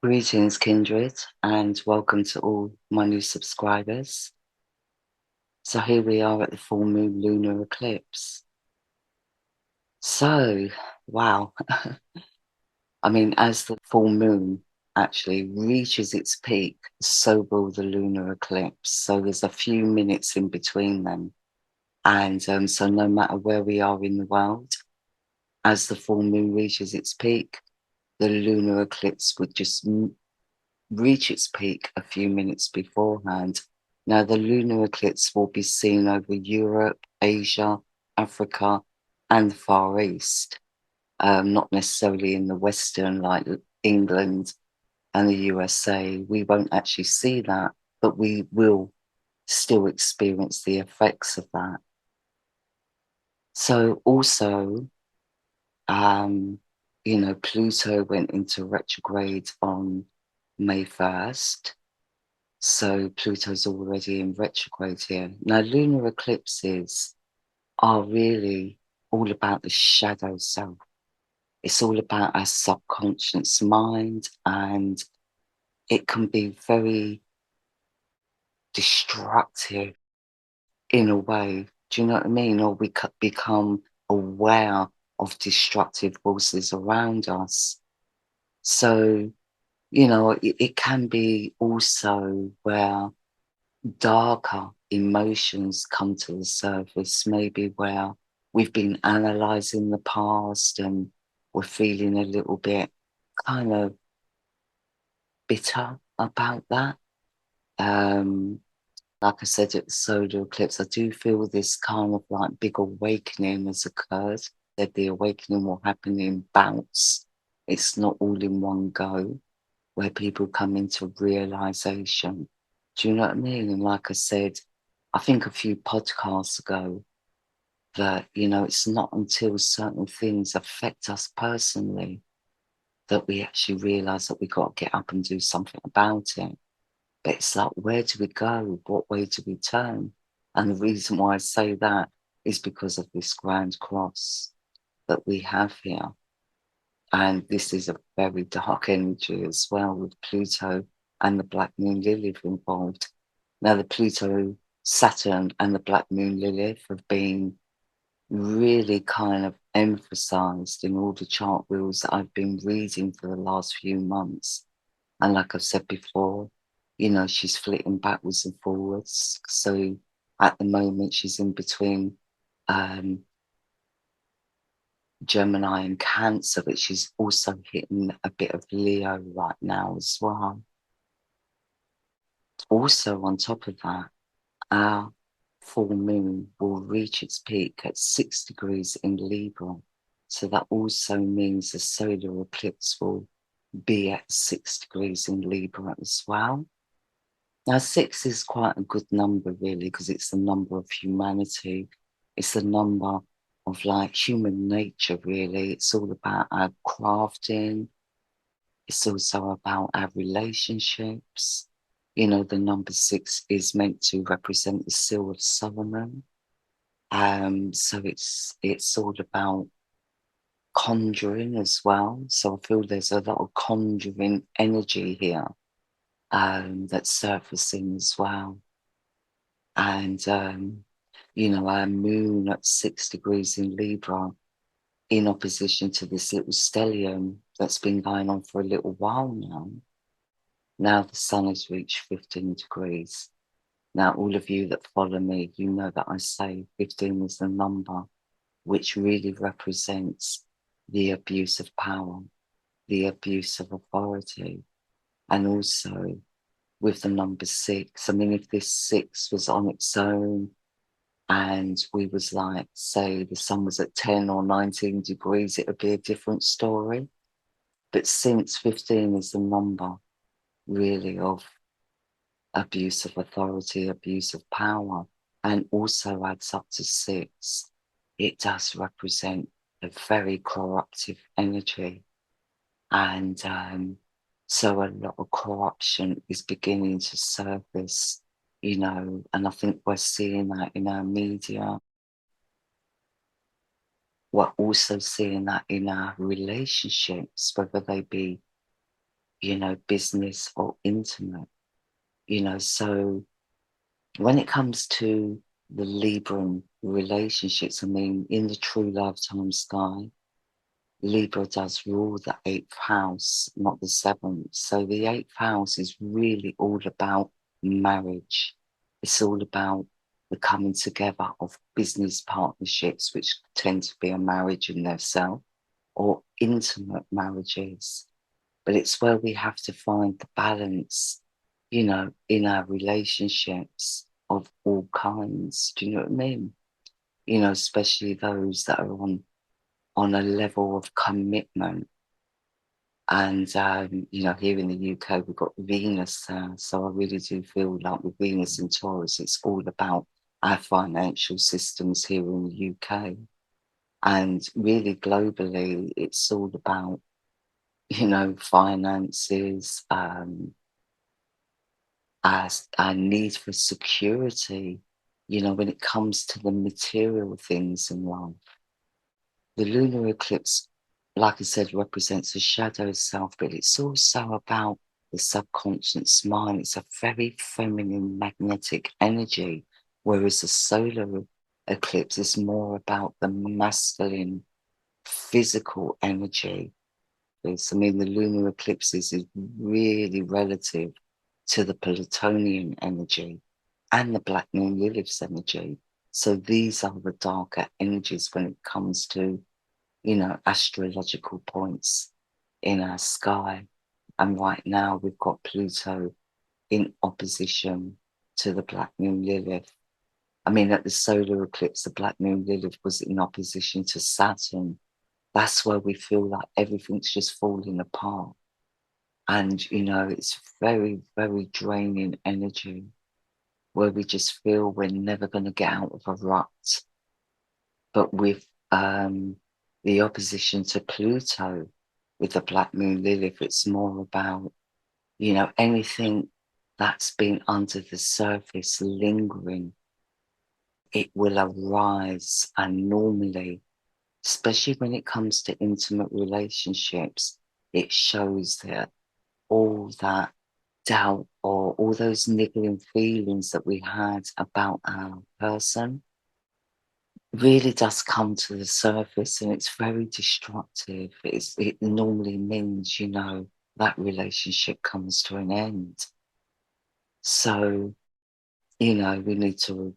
Greetings, kindred, and welcome to all my new subscribers. So here we are at the full moon lunar eclipse. So, wow. I mean, as the full moon actually reaches its peak, so will the lunar eclipse. So there's a few minutes in between them. And so no matter where we are in the world, as the full moon reaches its peak, the lunar eclipse would just reach its peak a few minutes beforehand. Now, the lunar eclipse will be seen over Europe, Asia, Africa, and the Far East, not necessarily in the Western, like England and the USA. We won't actually see that, but we will still experience the effects of that. So, also, Pluto went into retrograde on May 1st. So Pluto's already in retrograde here. Now, lunar eclipses are really all about the shadow self. It's all about our subconscious mind, and it can be very destructive in a way. Do you know what I mean? Or we could become aware of destructive forces around us. So, it can be also where darker emotions come to the surface, maybe where we've been analysing the past and we're feeling a little bit kind of bitter about that. Like I said at the solar eclipse, I do feel this kind of like big awakening has occurred. That the awakening will happen in bouts. It's not all in one go, where people come into realization. Do you know what I mean? And like I said, I think a few podcasts ago, that, it's not until certain things affect us personally that we actually realize that we got to get up and do something about it. But it's like, where do we go? What way do we turn? And the reason why I say that is because of this grand cross that we have here. And this is a very dark energy as well, with Pluto and the Black Moon Lilith involved. Now, the Pluto, Saturn, and the Black Moon Lilith have been really kind of emphasized in all the chart wheels that I've been reading for the last few months. And like I've said before, she's flitting backwards and forwards. So at the moment, she's in between Gemini and Cancer, but she's also hitting a bit of Leo right now as well. Also, on top of that, our full moon will reach its peak at 6 degrees in Libra. So that also means the solar eclipse will be at 6 degrees in Libra as well. Now, 6 is quite a good number, really, because it's the number of humanity. It's the number of like human nature, really. It's all about our crafting. It's also about our relationships. The number 6 is meant to represent the seal of Solomon. So it's all about conjuring as well. So I feel there's a lot of conjuring energy here that's surfacing as well. And our moon at 6 degrees in Libra, in opposition to this little stellium that's been going on for a little while now. Now the sun has reached 15 degrees. Now, all of you that follow me, you know that I say 15 is the number which really represents the abuse of power, the abuse of authority, and also with the number 6. I mean, if this 6 was on its own and we was like, say, the sun was at 10 or 19 degrees, it would be a different story. But since 15 is the number really of abuse of authority, abuse of power, and also adds up to 6, it does represent a very corruptive energy. And so a lot of corruption is beginning to surface, and I think we're seeing that in our media. We're also seeing that in our relationships, whether they be, business or intimate, so when it comes to the Libran relationships, I mean, in the true lifetime sky, Libra does rule the 8th house, not the 7th. So the 8th house is really all about marriage. It's all about the coming together of business partnerships, which tend to be a marriage in themselves, or intimate marriages. But it's where we have to find the balance, in our relationships of all kinds. Do you know what I mean? Especially those that are on a level of commitment. And, here in the UK, we've got Venus there. So I really do feel like with Venus in Taurus, it's all about our financial systems here in the UK. And really globally, it's all about, finances, our need for security, when it comes to the material things in life. The lunar eclipse, like I said, represents a shadow self, but it's also about the subconscious mind. It's a very feminine, magnetic energy, whereas the solar eclipse is more about the masculine, physical energy. I mean, the lunar eclipses is really relative to the Plutonian energy and the Black Moon Lilith's energy. So these are the darker energies when it comes to, astrological points in our sky. And right now we've got Pluto in opposition to the Black Moon Lilith. I mean, at the solar eclipse, the Black Moon Lilith was in opposition to Saturn. That's where we feel like everything's just falling apart. And, it's very, very draining energy where we just feel we're never going to get out of a rut. But with the opposition to Pluto, with the Black Moon Lilith, it's more about, anything that's been under the surface lingering, it will arise. And normally, especially when it comes to intimate relationships, it shows that all that doubt or all those niggling feelings that we had about our person really does come to the surface, and it's very destructive. It normally means, that relationship comes to an end. So, we need to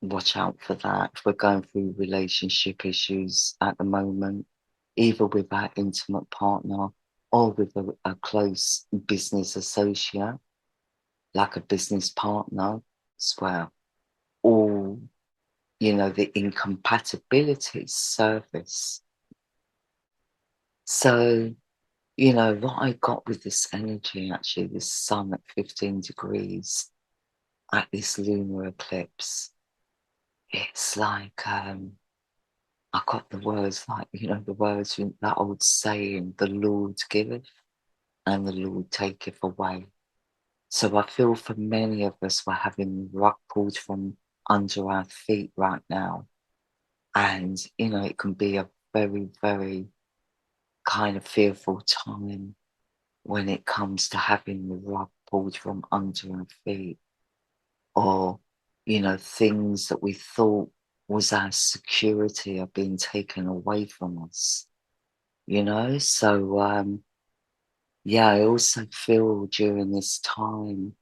watch out for that. If we're going through relationship issues at the moment, either with our intimate partner or with a close business associate, like a business partner as well, all, the incompatibilities surface. So, what I got with this energy, actually, this sun at 15 degrees at this lunar eclipse, it's like, I got the words like, the words in that old saying, the Lord giveth and the Lord taketh away. So I feel for many of us, we're having the rug pulled from under our feet right now. And, it can be a very, very kind of fearful time when it comes to having the rug pulled from under our feet, or, things that we thought was our security are being taken away from us, So, yeah, I also feel during this time,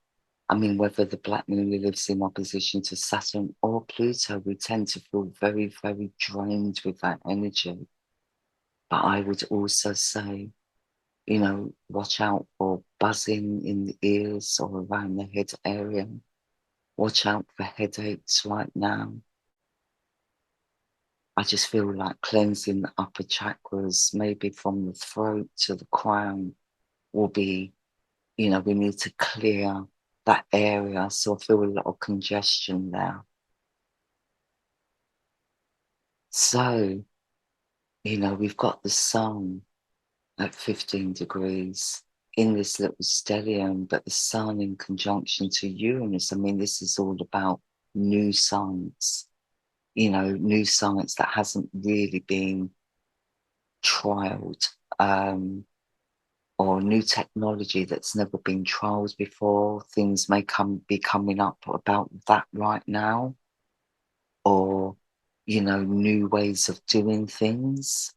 I mean, whether the Black Moon lives in opposition to Saturn or Pluto, we tend to feel very, very drained with that energy. But I would also say, watch out for buzzing in the ears or around the head area. Watch out for headaches right now. I just feel like cleansing the upper chakras, maybe from the throat to the crown, will be, we need to clear that area. So I feel a lot of congestion there. So, we've got the sun at 15 degrees in this little stellium, but the sun in conjunction to Uranus. I mean, this is all about new science, new science that hasn't really been trialed. or new technology that's never been trialed before. Things may be coming up about that right now, or, you know, new ways of doing things,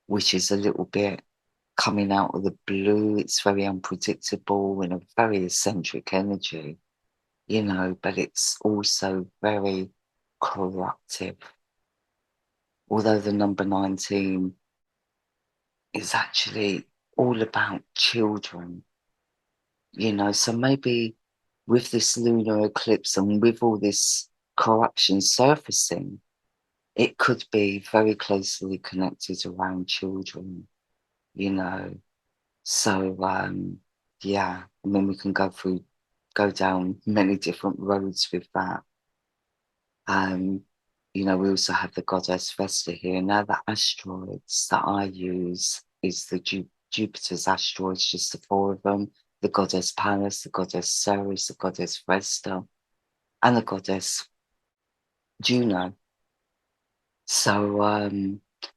which is a little bit coming out of the blue. It's very unpredictable and a very eccentric energy, you know, but it's also very corruptive. Although the number 19 is actually all about children, you know, so maybe with this lunar eclipse and with all this corruption surfacing, it could be very closely connected around children, you know. So, yeah, I mean, we can go down many different roads with that. You know, we also have the goddess Vesta here. Now, the asteroids that I use is the Jupiter's asteroids, just the four of them: the goddess Pallas, the goddess Ceres, the goddess Vesta, and the goddess Juno. So,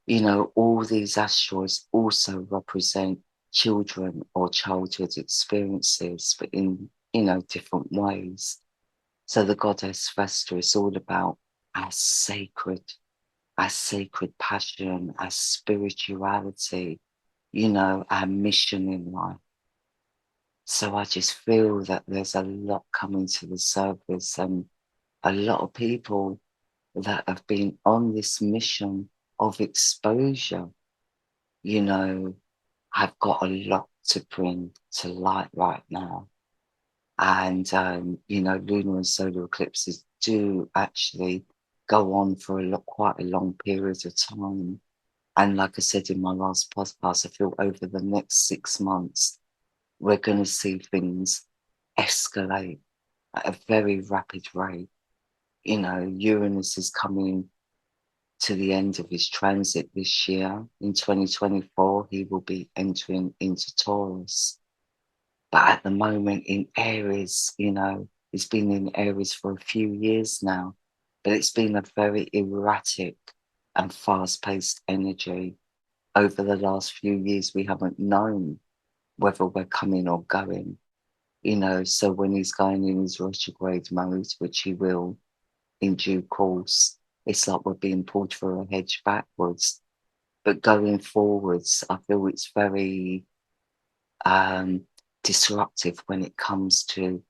you know, all these asteroids also represent children or childhood experiences, but in, you know, different ways. So the goddess Vesta is all about our sacred passion, our spirituality, you know, our mission in life. So I just feel that there's a lot coming to the surface, and a lot of people that have been on this mission of exposure, you know, have got a lot to bring to light right now. And, you know, lunar and solar eclipses do actually go on for quite a long period of time. And like I said in my last podcast, I feel over the next 6 months, we're going to see things escalate at a very rapid rate. You know, Uranus is coming to the end of his transit this year. In 2024, he will be entering into Taurus. But at the moment in Aries, you know, it's been in Aries for a few years now, but it's been a very erratic and fast-paced energy. Over the last few years, we haven't known whether we're coming or going, you know. So when he's going in his retrograde mode, which he will in due course, it's like we're being pulled through a hedge backwards. But going forwards, I feel it's very disruptive when it comes to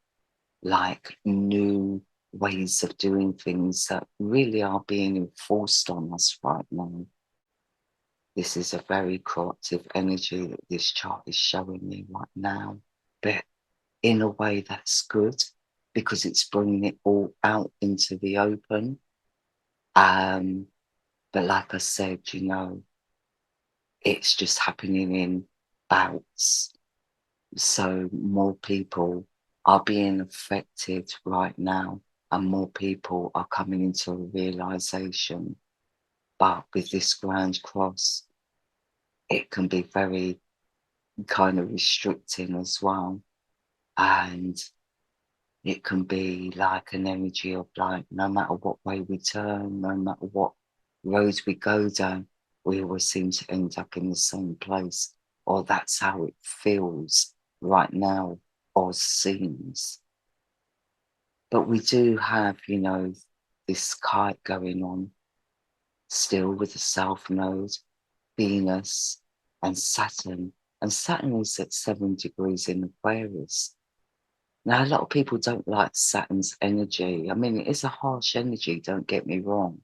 like new ways of doing things that really are being enforced on us right now. This is a very corruptive energy that this chart is showing me right now, but in a way that's good because it's bringing it all out into the open. But like I said, you know, it's just happening in bouts. So more people are being affected right now, and more people are coming into a realization. But with this grand cross, it can be very kind of restricting as well. And it can be like an energy of like, no matter what way we turn, no matter what roads we go down, we always seem to end up in the same place. Or that's how it feels right now, or seems. But we do have, you know, this kite going on still with the South Node, Venus, and Saturn. And Saturn is at 7 degrees in Aquarius. Now, a lot of people don't like Saturn's energy. I mean, it is a harsh energy, don't get me wrong.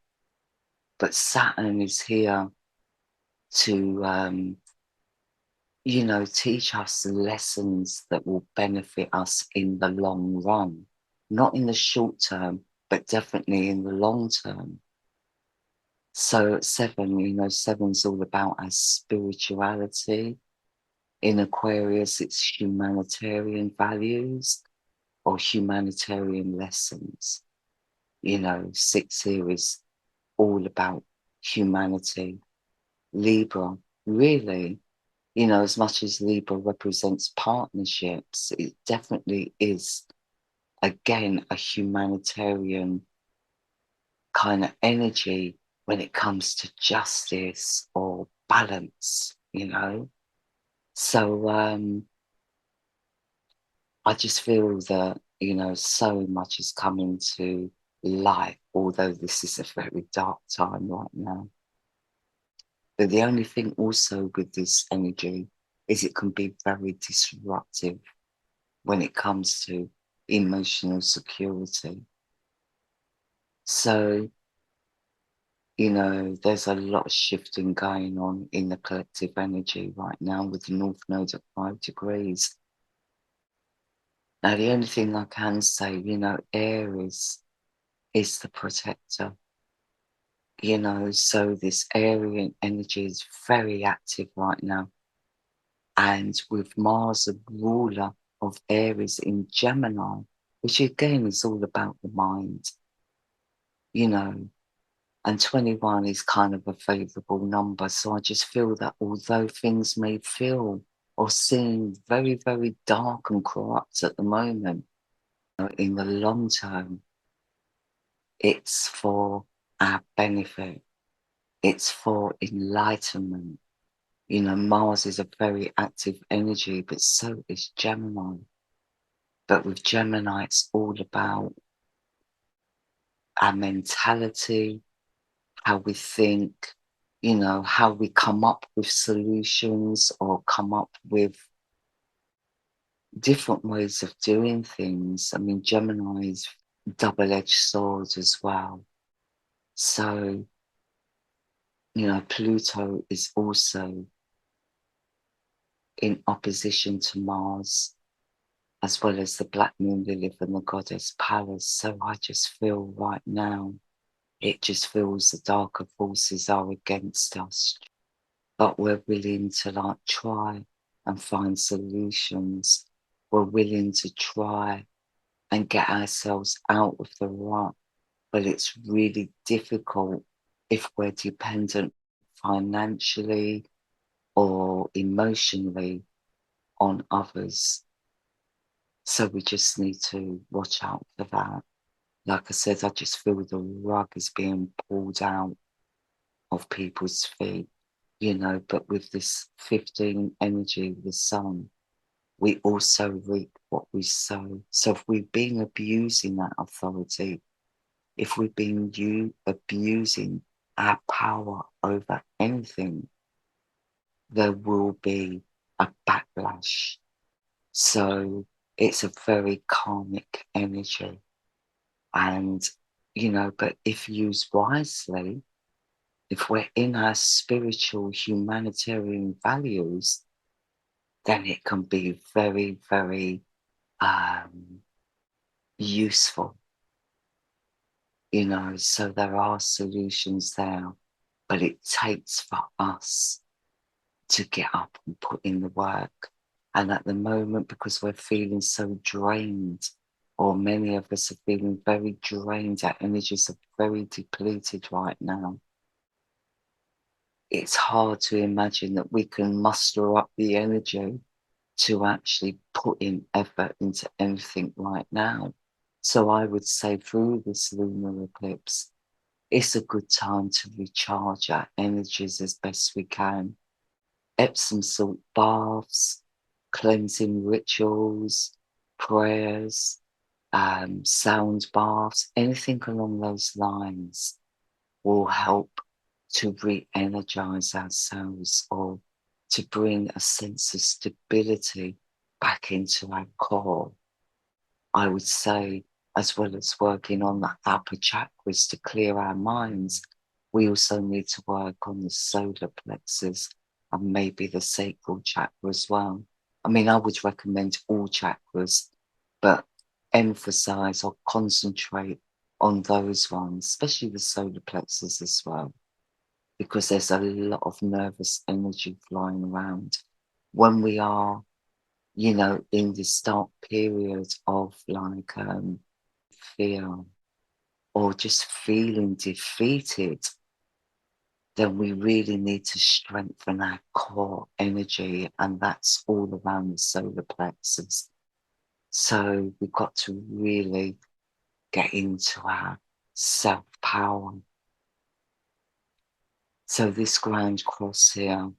But Saturn is here to, you know, teach us lessons that will benefit us in the long run. Not in the short term, but definitely in the long term. So at 7, you know, 7's all about our spirituality. In Aquarius, it's humanitarian values or humanitarian lessons. You know, 6 here is all about humanity. Libra, really, you know, as much as Libra represents partnerships, it definitely is, again, a humanitarian kind of energy when it comes to justice or balance, you know. So I just feel that, you know, so much is coming to light, although this is a very dark time right now. But the only thing also with this energy is it can be very disruptive when it comes to emotional security. So, you know, there's a lot of shifting going on in the collective energy right now with the North Node at 5 degrees. Now, the only thing I can say, you know, Aries is the protector, you know, so this Aryan energy is very active right now. And with Mars, a ruler of Aries in Gemini, which again is all about the mind, you know, and 21 is kind of a favorable number. So I just feel that although things may feel or seem very, very dark and corrupt at the moment, you know, in the long term, it's for our benefit. It's for enlightenment. You know, Mars is a very active energy, but so is Gemini. But with Gemini, it's all about our mentality, how we think, you know, how we come up with solutions or come up with different ways of doing things. I mean, Gemini is double-edged sword as well. So, you know, Pluto is also in opposition to Mars, as well as the Black Moon Lilith and the Goddess Pallas. So I just feel right now, it just feels the darker forces are against us. But we're willing to like try and find solutions. We're willing to try and get ourselves out of the rut. But it's really difficult if we're dependent financially or emotionally on others. So we just need to watch out for that. Like I said, I just feel the rug is being pulled out of people's feet, you know, but with this 15 energy, the sun, we also reap what we sow. So if we've been abusing that authority, if we've been abusing our power over anything, there will be a backlash. So it's a very karmic energy. And, you know, but if used wisely, if we're in our spiritual humanitarian values, then it can be very, very useful, you know. So there are solutions there, but it takes for us to get up and put in the work. And at the moment, because we're feeling so drained, or many of us are feeling very drained, our energies are very depleted right now. It's hard to imagine that we can muster up the energy to actually put in effort into anything right now. So I would say through this lunar eclipse, it's a good time to recharge our energies as best we can. Epsom salt baths, cleansing rituals, prayers, sound baths, anything along those lines will help to re-energize ourselves or to bring a sense of stability back into our core. I would say, as well as working on the upper chakras to clear our minds, we also need to work on the solar plexus and maybe the sacral chakra as well. I mean, I would recommend all chakras, but emphasize or concentrate on those ones, especially the solar plexus as well, because there's a lot of nervous energy flying around when we are, you know, in this dark period of like fear or just feeling defeated. Then we really need to strengthen our core energy, and that's all around the solar plexus. So we've got to really get into our self-power. So this ground cross here,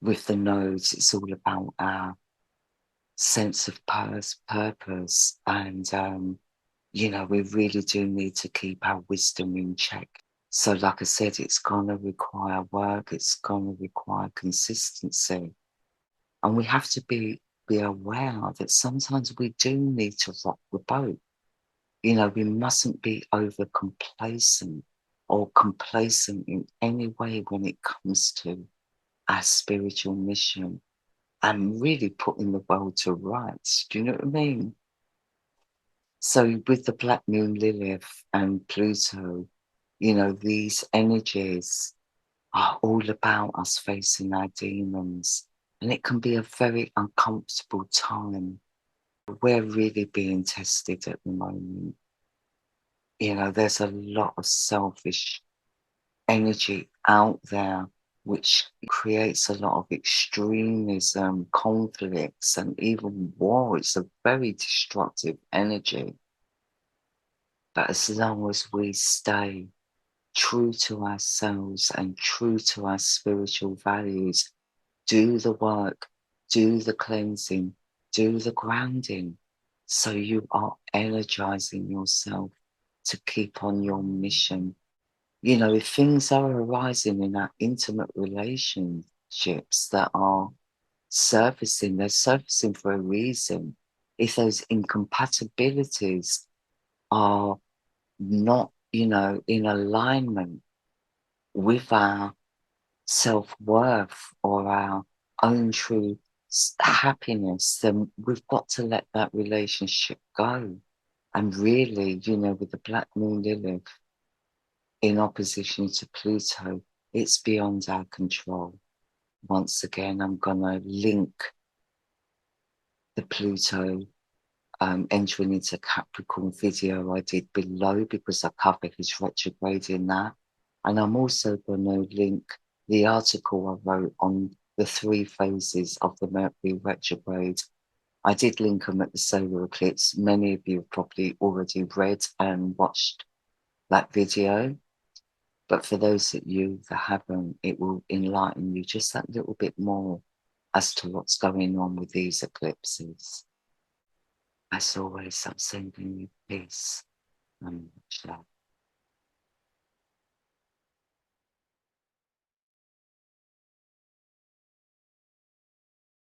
with the nodes, it's all about our sense of purpose. And, we really do need to keep our wisdom in check. So, like I said, it's going to require work, it's going to require consistency. And we have to be aware that sometimes we do need to rock the boat. We mustn't be over complacent or complacent in any way when it comes to our spiritual mission and really putting the world to rights. Do you know what I mean? So with the Black Moon Lilith and Pluto, these energies are all about us facing our demons. And it can be a very uncomfortable time. We're really being tested at the moment. There's a lot of selfish energy out there, which creates a lot of extremism, conflicts, and even war. It's a very destructive energy. But as long as we stay true to ourselves and true to our spiritual values, do the work, do the cleansing, do the grounding, so you are energizing yourself to keep on your mission. If things are arising in our intimate relationships that are surfacing, they're surfacing for a reason. If those incompatibilities are not, in alignment with our self-worth or our own true happiness, then we've got to let that relationship go. And really, with the Black Moon Lilith in opposition to Pluto, it's beyond our control. Once again, I'm going to link the Pluto entering into Capricorn video I did below, because I cover his retrograde in that. And I'm also going to link the article I wrote on the 3 phases of the Mercury retrograde. I did link them at the solar eclipse. Many of you have probably already read and watched that video. But for those of you that haven't, it will enlighten you just that little bit more as to what's going on with these eclipses. As always, I'm sending you peace and much love.